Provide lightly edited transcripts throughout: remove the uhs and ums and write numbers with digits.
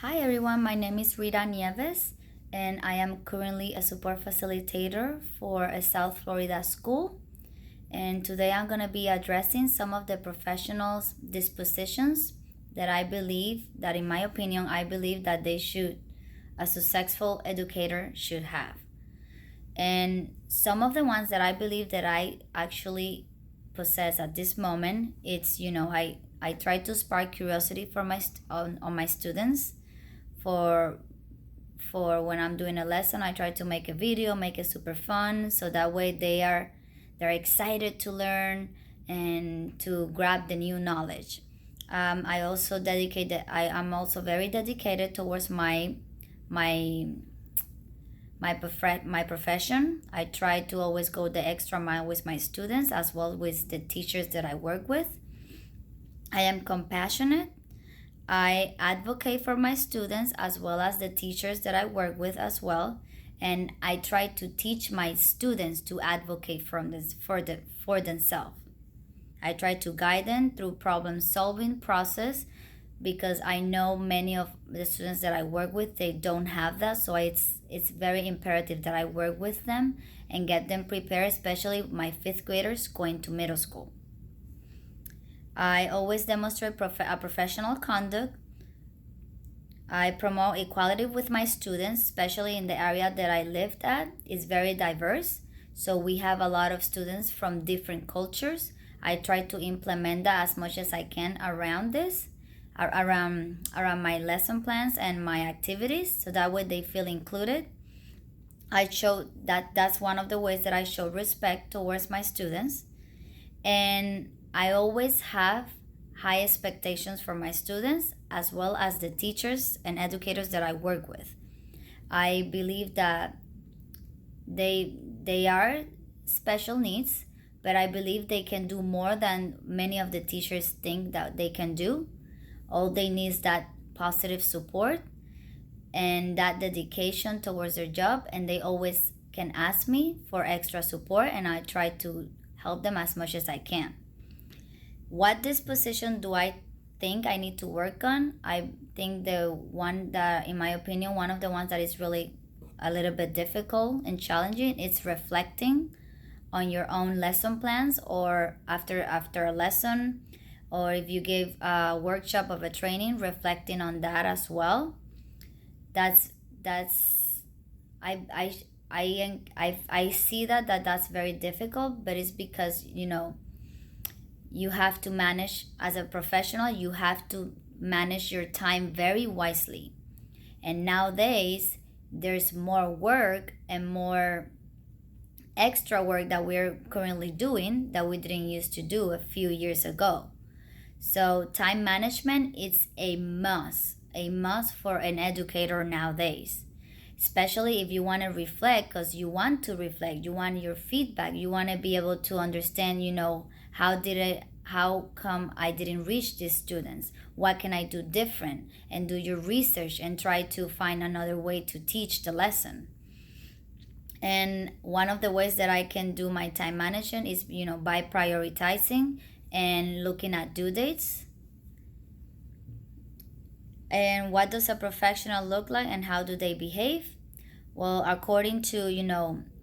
Hi everyone, my name is Rita Nieves and I am currently a support facilitator for a South Florida school. And today I'm going to be addressing some of the professionals' dispositions that I believe, that in my opinion, I believe that a successful educator should have. And some of the ones that I believe that I actually possess at this moment, I try to spark curiosity for on my students for when I'm doing a lesson. I try to make a video, make it super fun, so that way they're excited to learn and to grab the new knowledge. I also dedicate that I'm also very dedicated towards my my profession. I try to always go the extra mile with my students as well with the teachers that I work with. I am compassionate. I advocate for my students as well as the teachers that I work with as well, and I try to teach my students to advocate for themselves. I try to guide them through problem solving process because I know many of the students that I work with, they don't have that, so it's very imperative that I work with them and get them prepared, especially my fifth graders going to middle school. I always demonstrate a professional conduct. I promote equality with my students, especially in the area that I lived at. It's very diverse, so we have a lot of students from different cultures. I try to implement that as much as I can around around my lesson plans and my activities, so that way they feel included. I show that's one of the ways that I show respect towards my students, and I always have high expectations for my students as well as the teachers and educators that I work with. I believe that they are special needs, but I believe they can do more than many of the teachers think that they can do. All they need is that positive support and that dedication towards their job, and they always can ask me for extra support, and I try to help them as much as I can. What disposition do I think I need to work on? I think the one that, in my opinion, one of the ones that is really a little bit difficult and challenging is reflecting on your own lesson plans, or after a lesson, or if you give a workshop of a training, reflecting on that as well. That's I see that's very difficult, but it's because you have to manage, as a professional, you have to manage your time very wisely. And nowadays there's more work and more extra work that we're currently doing that we didn't used to do a few years ago. So time management is a must for an educator nowadays, especially if you want to reflect, because you want to reflect, you want your feedback, you want to be able to understand, how come I didn't reach these students, what can I do different, and do your research and try to find another way to teach the lesson. And one of the ways that I can do my time management is, by prioritizing and looking at due dates. And what does a professional look like and how do they behave? Well, according to,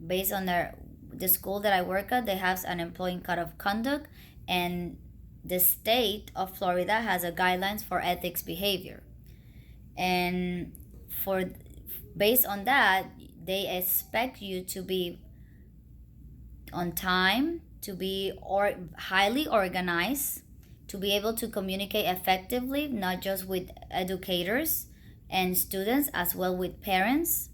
based on the school that I work at, they have an employee code of conduct, and the state of Florida has a guidelines for ethics behavior. And for based on that, they expect you to be on time, to be highly organized, to be able to communicate effectively, not just with educators and students, as well with parents,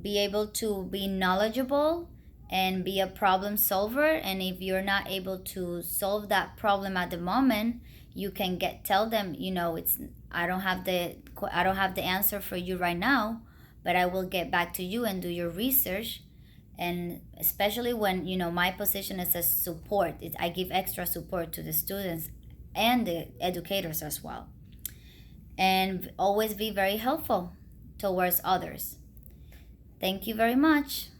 be able to be knowledgeable and be a problem solver. And if you're not able to solve that problem at the moment, you can tell them, it's I don't have the answer for you right now, but I will get back to you and do your research. And especially when, my position is a support, I give extra support to the students and the educators as well. And always be very helpful towards others. Thank you very much.